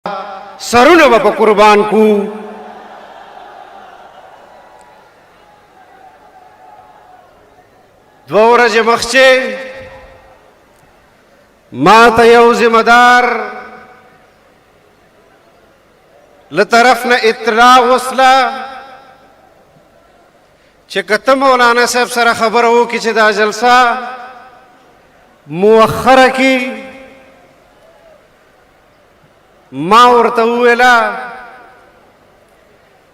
سرونه په قربان کو. دوه ورځې مخکې ما ته یو ذمہ دار له طرف نه اطلاع وصله چې که ته مولانا صاحب سره خبره وکړي چې دا جلسه مؤخره کی. ما ورته وویله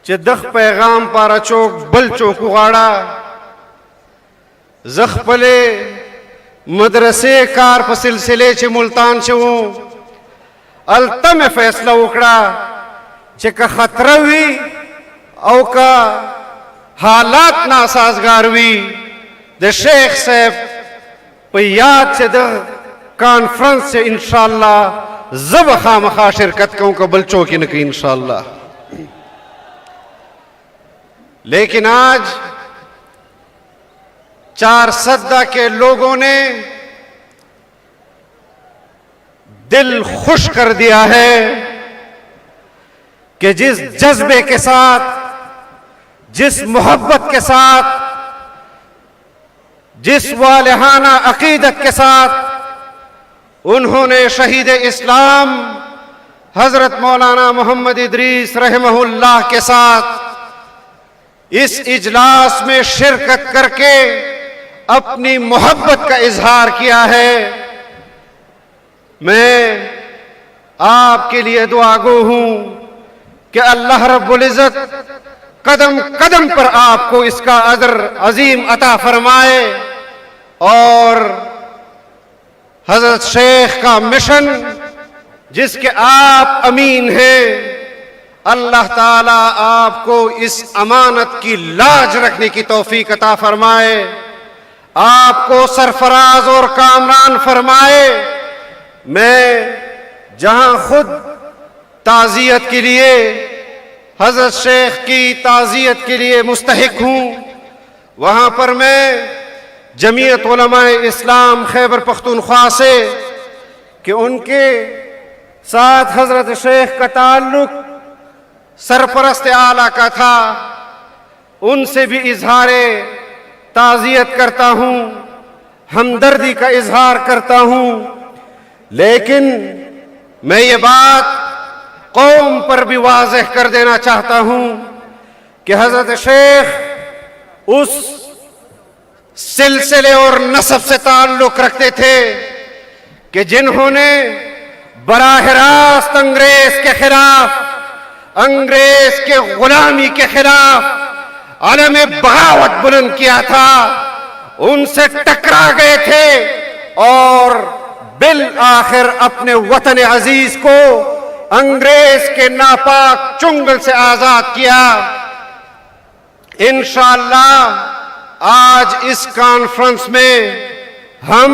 چې دغ پیغام پاره چوک بل چوک وغواړه. زه خپلې مدرسې کار په سلسلې چې ملتان چې وم هلته مې فیصله وکړه چې که خطره وي او که حالات ناسازگار وي د شیخ صاحب په یاد چې د کانفرنس سے انشاءاللہ زه به خامخا شرکت کوم که بل چوک یې نه کوي انشاءاللہ. لیکن آج 4 کے لوگوں نے دل خوش کر دیا ہے کہ جس جذبے کے ساتھ، جس محبت کے ساتھ، جس والہانہ عقیدت کے ساتھ انہوں نے شہید اسلام حضرت مولانا محمد ادریس رحمہ اللہ کے ساتھ اس اجلاس میں شرکت کر کے اپنی محبت کا اظہار کیا ہے. میں آپ کے لیے دعا گو ہوں کہ اللہ رب العزت قدم قدم پر آپ کو اس کا اجر عظیم عطا فرمائے اور حضرت شیخ کا مشن جس کے آپ امین ہیں، اللہ تعالیٰ آپ کو اس امانت کی لاج رکھنے کی توفیق عطا فرمائے، آپ کو سرفراز اور کامران فرمائے. میں جہاں خود تعزیت کے لیے، حضرت شیخ کی تعزیت کے لیے مستحق ہوں، وہاں پر میں جمعیت علماء اسلام خیبر پختونخوا سے کہ ان کے ساتھ حضرت شیخ کا تعلق سرپرست اعلیٰ کا تھا، ان سے بھی اظہار تعزیت کرتا ہوں، ہمدردی کا اظہار کرتا ہوں. لیکن میں یہ بات قوم پر بھی واضح کر دینا چاہتا ہوں کہ حضرت شیخ اس سلسلے اور نسب سے تعلق رکھتے تھے کہ جنہوں نے براہ راست انگریز کے خلاف، انگریز کے غلامی کے خلاف علم بغاوت بلند کیا تھا، ان سے ٹکرا گئے تھے اور بالآخر اپنے وطن عزیز کو انگریز کے ناپاک چنگل سے آزاد کیا. انشاءاللہ آج اس کانفرنس میں ہم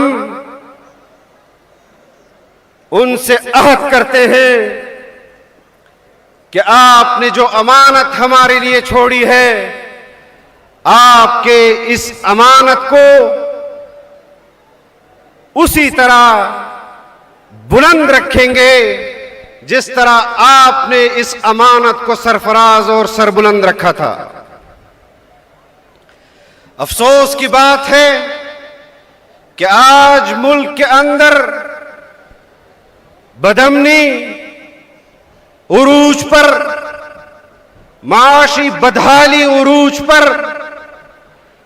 ان سے عہد کرتے ہیں کہ آپ نے جو امانت ہمارے لیے چھوڑی ہے، آپ کے اس امانت کو اسی طرح بلند رکھیں گے جس طرح آپ نے اس امانت کو سرفراز اور سربلند رکھا تھا. افسوس کی بات ہے کہ آج ملک کے اندر بدامنی عروج پر، معاشی بدحالی عروج پر،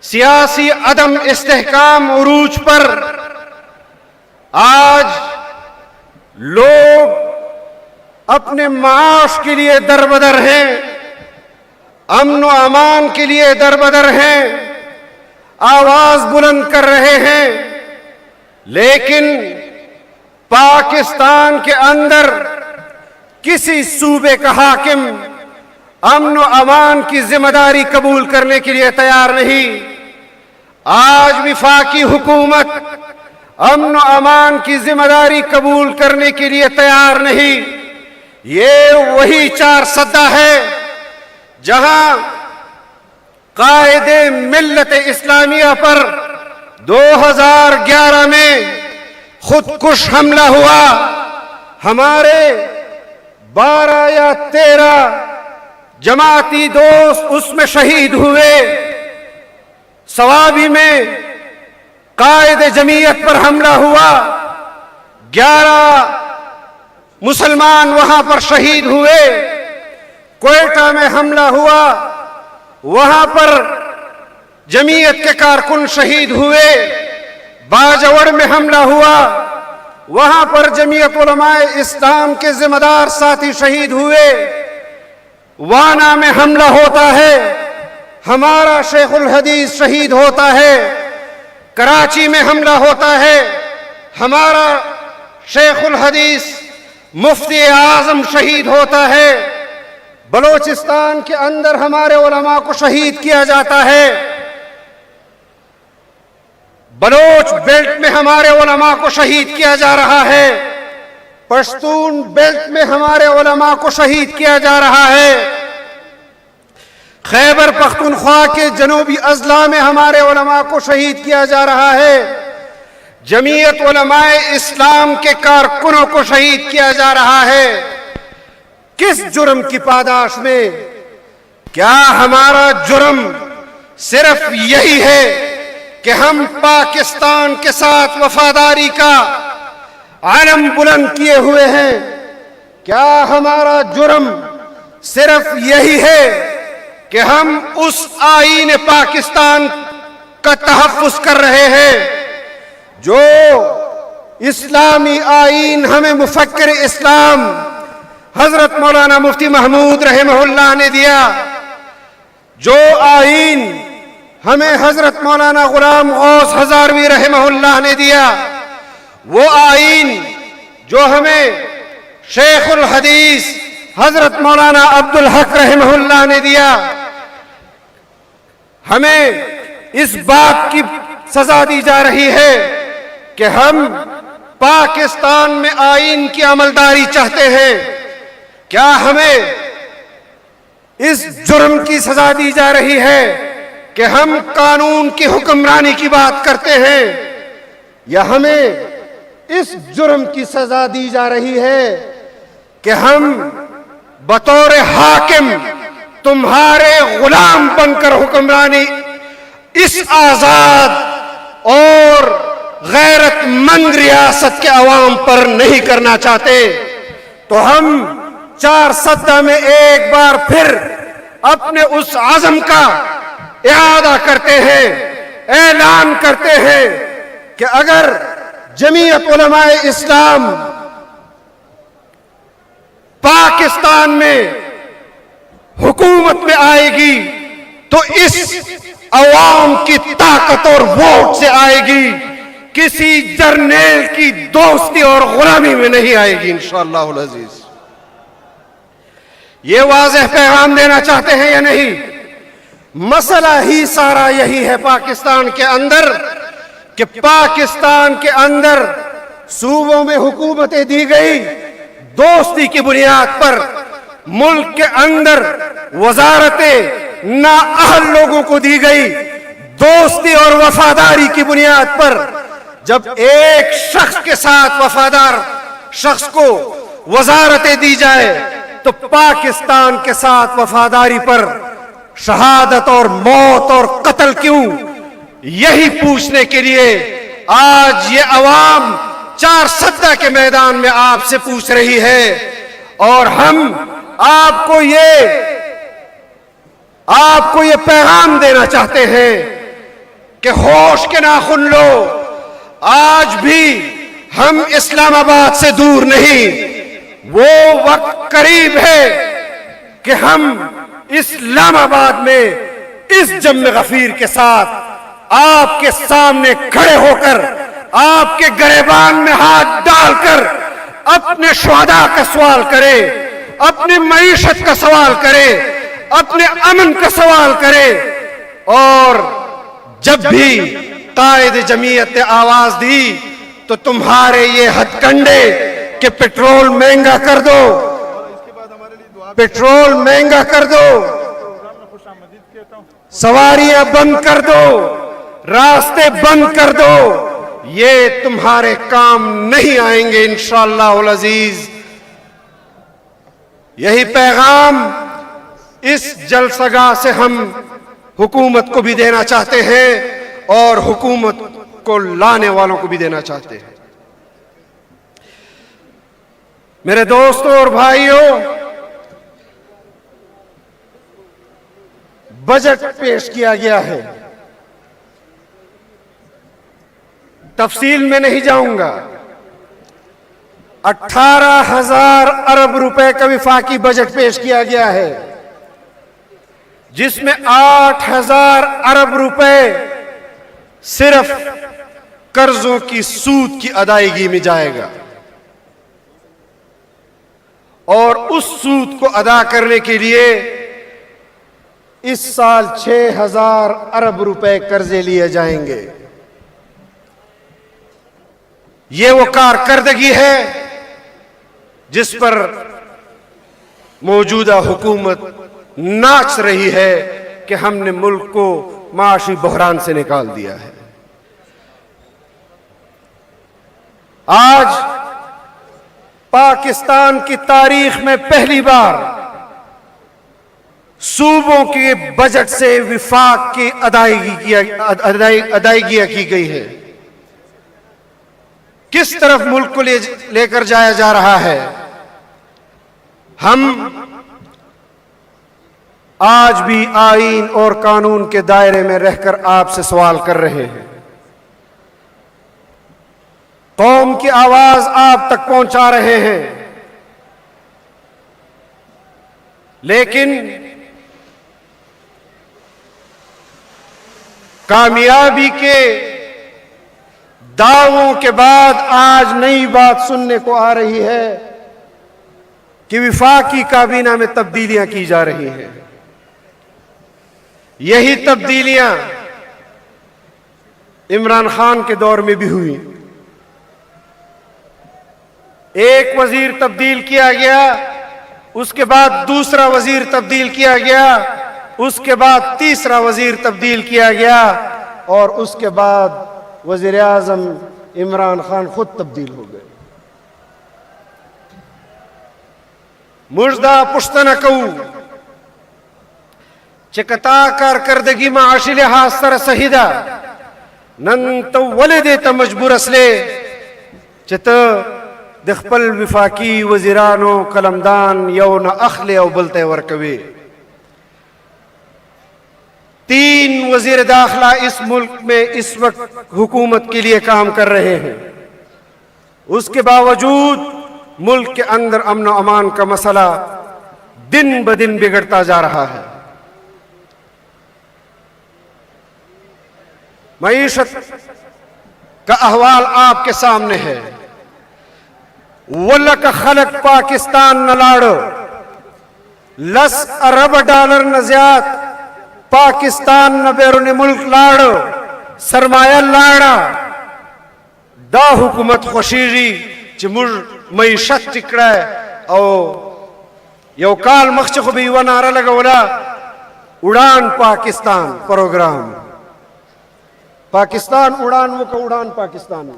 سیاسی عدم استحکام عروج پر آج لوگ اپنے معاش کے لیے دربدر ہیں، امن و امان کے لیے دربدر ہیں، آواز بلند کر رہے ہیں. لیکن پاکستان کے اندر کسی صوبے کا حاکم امن و امان کی ذمہ داری قبول کرنے کے لیے تیار نہیں. آج وفاقی حکومت امن و امان کی ذمہ داری قبول کرنے کے لیے تیار نہیں. یہ وہی 4 ہے جہاں قائد ملت اسلامیہ پر 2011 میں خودکش حملہ ہوا. ہمارے 12 یا 13 جماعتی دوست اس میں شہید ہوئے. سوابی میں قائد جمعیت پر حملہ ہوا, 11 مسلمان وہاں پر شہید ہوئے. کوئٹہ میں حملہ ہوا, وہاں پر جمعیت کے کارکن شہید ہوئے. باجوڑ میں حملہ ہوا, وہاں پر جمعیت علماء اسلام کے ذمہ دار ساتھی شہید ہوئے. وانا میں حملہ ہوتا ہے, ہمارا شیخ الحدیث شہید ہوتا ہے. کراچی میں حملہ ہوتا ہے, ہمارا شیخ الحدیث مفتی اعظم شہید ہوتا ہے. بلوچستان کے اندر ہمارے علماء کو شہید کیا جاتا ہے. بلوچ بیلٹ میں ہمارے علماء کو شہید کیا جا رہا ہے. پشتون بیلٹ میں ہمارے علماء کو شہید کیا جا رہا ہے. خیبر پختونخوا کے جنوبی اضلاع میں ہمارے علماء کو شہید کیا جا رہا ہے. جمعیت علماء اسلام کے کارکنوں کو شہید کیا جا رہا ہے. کس جرم کی پاداش میں؟ کیا ہمارا جرم صرف یہی ہے کہ ہم پاکستان کے ساتھ وفاداری کا علم بلند کیے ہوئے ہیں؟ کیا ہمارا جرم صرف یہی ہے کہ ہم اس آئین پاکستان کا تحفظ کر رہے ہیں جو اسلامی آئین ہمیں مفکر اسلام حضرت مولانا مفتی محمود رحمہ اللہ نے دیا، جو آئین ہمیں حضرت مولانا غلام غوث ہزاروی رحمہ اللہ نے دیا، وہ آئین جو ہمیں شیخ الحدیث حضرت مولانا عبدالحق رحمہ اللہ نے دیا، ہمیں اس بات کی سزا دی جا رہی ہے کہ ہم پاکستان میں آئین کی عملداری چاہتے ہیں۔ کیا ہمیں اس جرم کی سزا دی جا رہی ہے کہ ہم قانون کی حکمرانی کی بات کرتے ہیں، یا ہمیں اس جرم کی سزا دی جا رہی ہے کہ ہم بطور حاکم تمہارے غلام بن کر حکمرانی اس آزاد اور غیرت مند ریاست کے عوام پر نہیں کرنا چاہتے؟ تو ہم 4 سدہ میں ایک بار پھر اپنے اس عزم کا اعادہ کرتے ہیں، اعلان کرتے ہیں کہ اگر جمعیت علماء اسلام پاکستان میں حکومت میں آئے گی تو اس عوام کی طاقت اور ووٹ سے آئے گی، کسی جرنیل کی دوستی اور غلامی میں نہیں آئے گی انشاءاللہ العزیز۔ یہ واضح پیغام دینا چاہتے ہیں یا نہیں؟ مسئلہ ہی سارا یہی ہے پاکستان کے اندر کہ پاکستان کے اندر صوبوں میں حکومتیں دی گئی دوستی کی بنیاد پر، ملک کے اندر وزارتیں نااہل لوگوں کو دی گئی دوستی اور وفاداری کی بنیاد پر۔ جب ایک شخص کے ساتھ وفادار شخص کو وزارتیں دی جائے تو پاکستان کے ساتھ وفاداری پر شہادت اور موت اور قتل کیوں؟ یہی پوچھنے کے لیے آج یہ عوام 4 سدہ کے میدان میں آپ سے پوچھ رہی ہے، اور ہم آپ کو یہ پیغام دینا چاہتے ہیں کہ ہوش کے ناخن لو۔ آج بھی ہم اسلام آباد سے دور نہیں، وہ وقت قریب ہے کہ ہم اسلام آباد میں اس جم غفیر کے ساتھ آپ کے سامنے کھڑے ہو کر، آپ کے گریبان میں ہاتھ ڈال کر اپنے شہداء کا سوال کرے، اپنی معیشت کا سوال کرے، اپنے امن کا سوال کرے۔ اور جب بھی قائد جمعیت نے آواز دی تو تمہارے یہ ہتھ کنڈے کہ پیٹرول مہنگا کر دو، پیٹرول مہنگا کر دو، سواریاں بند کر دو، راستے بند کر دو، یہ تمہارے کام نہیں آئیں گے انشاءاللہ العزیز۔ یہی پیغام اس جلسگاہ سے ہم حکومت کو بھی دینا چاہتے ہیں اور حکومت کو لانے والوں کو بھی دینا چاہتے ہیں۔ میرے دوستوں اور بھائیوں، بجٹ پیش کیا گیا ہے، تفصیل میں نہیں جاؤں گا۔ 18,000 ارب روپے کا وفاقی بجٹ پیش کیا گیا ہے، جس میں 8,000 ارب روپے صرف قرضوں کی سود کی ادائیگی میں جائے گا، اور اس سود کو ادا کرنے کے لیے اس سال 6,000 ارب روپے قرضے لیے جائیں گے۔ یہ وہ کارکردگی ہے جس پر موجودہ حکومت ناچ رہی ہے کہ ہم نے ملک کو معاشی بحران سے نکال دیا ہے۔ آج پاکستان کی تاریخ میں پہلی بار صوبوں کے بجٹ سے وفاق کی ادائیگیاں کی گئی ہے۔ کس طرف ملک کو لے کر جایا جا رہا ہے؟ ہم آج بھی آئین اور قانون کے دائرے میں رہ کر آپ سے سوال کر رہے ہیں، قوم کی آواز آپ تک پہنچا رہے ہیں، لیکن کامیابی کے دعووں کے بعد آج نئی بات سننے کو آ رہی ہے کہ وفاقی کابینہ میں تبدیلیاں کی جا رہی ہیں۔ یہی تبدیلیاں عمران خان کے دور میں بھی ہوئی۔ ایک وزیر تبدیل کیا گیا، اس کے بعد دوسرا وزیر تبدیل کیا گیا، اس کے بعد تیسرا وزیر تبدیل کیا گیا، اور اس کے بعد وزیر اعظم عمران خان خود تبدیل ہو گئے۔ مجدہ پشتنہ کو چکتا کارکردگی معاشی لحاظ سر سہیدہ نن تو ولدے تا مجبور اسلے چتا دخپل وفاقی وزیرانو قلمدان یو نہ اخلے او بلتے ورکوے۔ 3 وزیر داخلہ اس ملک میں اس وقت حکومت کے لیے کام کر رہے ہیں، اس کے باوجود ملک کے اندر امن و امان کا مسئلہ دن بدن بگڑتا جا رہا ہے۔ معیشت کا احوال آپ کے سامنے ہے۔ ولک خلق پاکستان نہ لاڑو، 10 ارب ڈالر نہ زیاد پاکستان نہ بیرون ملک لاڑو، سرمایہ لاڑا دا حکومت خوشیری چمر معیشت ٹکڑا ہے۔ او یو کال مخچ بھی و نعرہ لگولا اڑان پاکستان پروگرام، پاکستان اڑان وہ کا اڑان پاکستان۔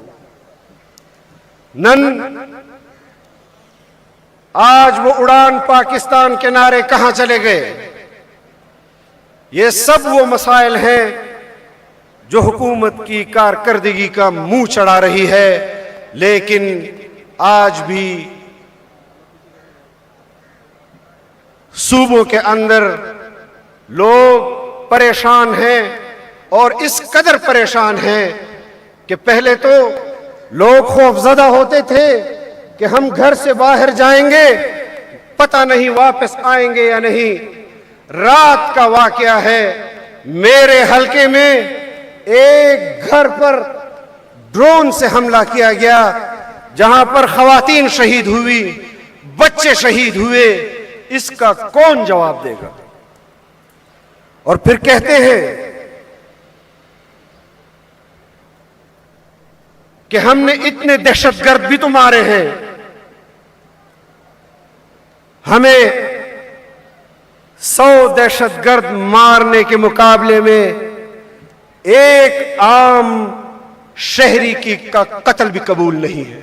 نن آج وہ اڑان پاکستان کے نعرے کہاں چلے گئے؟ یہ سب وہ مسائل ہیں جو حکومت کی کارکردگی کا منہ چڑھا رہی ہے، لیکن آج بھی صوبوں کے اندر لوگ پریشان ہیں، اور اس قدر پریشان ہیں کہ پہلے تو لوگ خوف زدہ ہوتے تھے کہ ہم گھر سے باہر جائیں گے پتہ نہیں واپس آئیں گے یا نہیں۔ رات کا واقعہ ہے، میرے حلقے میں ایک گھر پر ڈرون سے حملہ کیا گیا، جہاں پر خواتین شہید ہوئی، بچے شہید ہوئے۔ اس کا کون جواب دے گا؟ اور پھر کہتے ہیں کہ ہم نے اتنے دہشت گرد بھی تو مارے ہیں۔ ہمیں 100 دہشت گرد مارنے کے مقابلے میں ایک عام شہری کا قتل بھی قبول نہیں ہے۔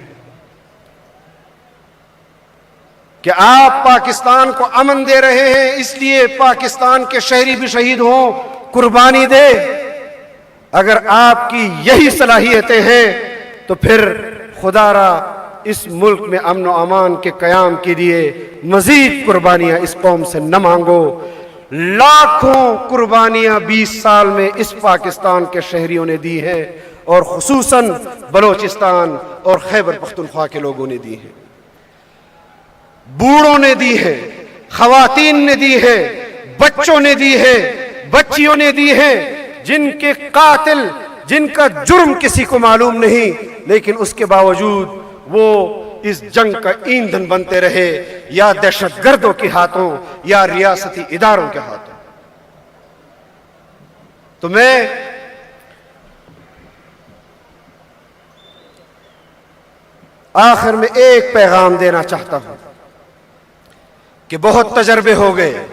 کہ آپ پاکستان کو امن دے رہے ہیں، اس لیے پاکستان کے شہری بھی شہید ہوں، قربانی دے۔ اگر آپ کی یہی صلاحیتیں ہیں تو پھر خدا را اس ملک میں امن و امان کے قیام کے لیے مزید قربانیاں اس قوم سے نہ مانگو۔ لاکھوں قربانیاں 20 سال میں اس پاکستان کے شہریوں نے دی ہیں، اور خصوصاً بلوچستان اور خیبر پختونخوا کے لوگوں نے دی ہیں، بوڑھوں نے دی ہے، خواتین نے دی ہے، بچوں نے دی ہے، بچیوں نے دی ہے، جن کے قاتل، جن کا جرم کسی کو معلوم نہیں، لیکن اس کے باوجود وہ اس جنگ کا ایندھن بنتے رہے، یا دہشت گردوں کے ہاتھوں یا ریاستی اداروں کے ہاتھوں۔ تو میں آخر میں ایک پیغام دینا چاہتا ہوں کہ بہت تجربے ہو گئے،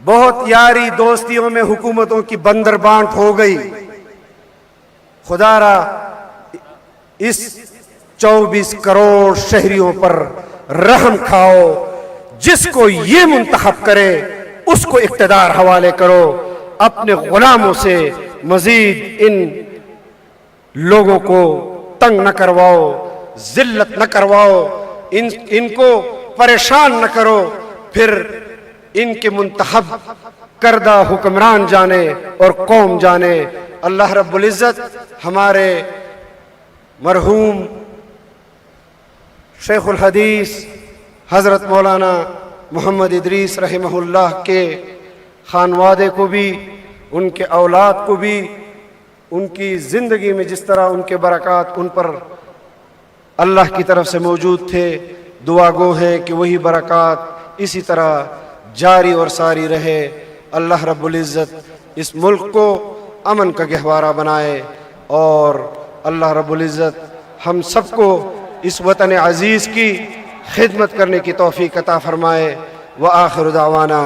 بہت یاری دوستیوں میں حکومتوں کی بندر بانٹ ہو گئی۔ خدا را اس 24 کروڑ شہریوں پر رحم کھاؤ، جس کو یہ منتخب کرے اس کو اقتدار حوالے کرو، اپنے غلاموں سے مزید ان لوگوں کو تنگ نہ کرواؤ، ذلت نہ کرواؤ، ان کو پریشان نہ کرو، پھر ان کے منتخب کردہ حکمران جانے اور قوم جانے۔ اللہ رب العزت ہمارے مرحوم شیخ الحدیث حضرت مولانا محمد ادریس رحمہ اللہ کے خانوادے کو بھی، ان کے اولاد کو بھی، ان کی زندگی میں جس طرح ان کے برکات ان پر اللہ کی طرف سے موجود تھے، دعا گو ہے کہ وہی برکات اسی طرح جاری اور ساری رہے۔ اللہ رب العزت اس ملک کو امن کا گہوارہ بنائے، اور اللہ رب العزت ہم سب کو اس وطن عزیز کی خدمت کرنے کی توفیق عطا فرمائے۔ وآخر دعوانا